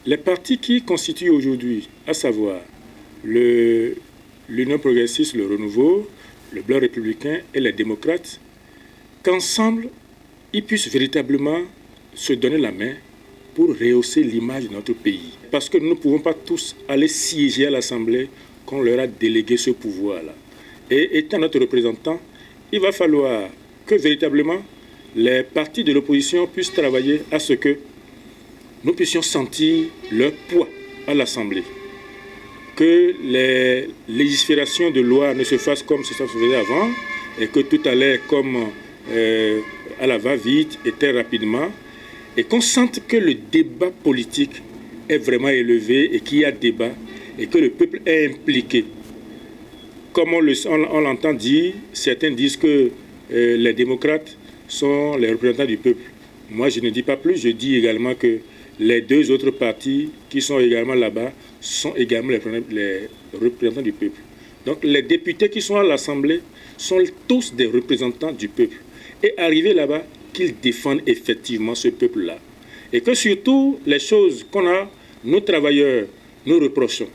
Les partis qui constituent aujourd'hui, à savoir l'Union progressiste, le Renouveau, le Bloc républicain et les démocrates, qu'ensemble, ils puissent véritablement se donner la main pour rehausser l'image de notre pays. Parce que nous ne pouvons pas tous aller siéger à l'Assemblée qu'on leur a délégué ce pouvoir-là. Et étant notre représentant, il va falloir que véritablement les partis de l'opposition puissent travailler à ce que nous puissions sentir leur poids à l'Assemblée. Que les légiférations de loi ne se fassent comme ça se faisait avant et que tout allait comme à la va-vite et très rapidement et qu'on sente que le débat politique est vraiment élevé et qu'il y a débat et que le peuple est impliqué. Comme on l'entend dire, certains disent que les démocrates sont les représentants du peuple. Moi, je ne dis pas plus, je dis également que les deux autres partis qui sont également là-bas sont également les représentants du peuple. Donc les députés qui sont à l'Assemblée sont tous des représentants du peuple. Et arriver là-bas, qu'ils défendent effectivement ce peuple-là. Et que surtout, les choses qu'on a, nos travailleurs, nous reprochons.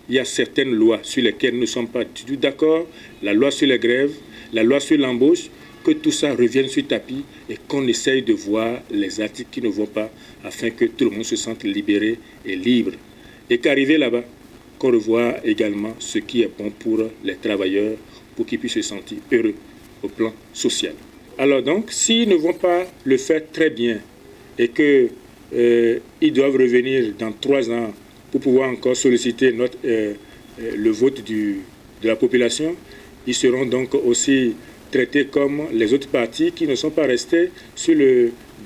Il y a certaines lois sur lesquelles nous ne sommes pas du tout d'accord, la loi sur les grèves, la loi sur l'embauche, que tout ça revienne sur le tapis et qu'on essaye de voir les articles qui ne vont pas afin que tout le monde se sente libéré et libre. Et qu'arriver là-bas, qu'on revoie également ce qui est bon pour les travailleurs, pour qu'ils puissent se sentir heureux au plan social. Alors donc, s'ils ne vont pas le faire très bien et qu'ils doivent revenir dans 3 ans pour pouvoir encore solliciter le vote de la population, ils seront donc aussi traités comme les autres partis qui ne sont pas restés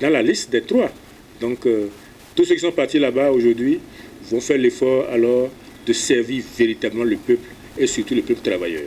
dans la liste des 3. Donc, tous ceux qui sont partis là-bas aujourd'hui vont faire l'effort alors de servir véritablement le peuple et surtout le peuple travailleur.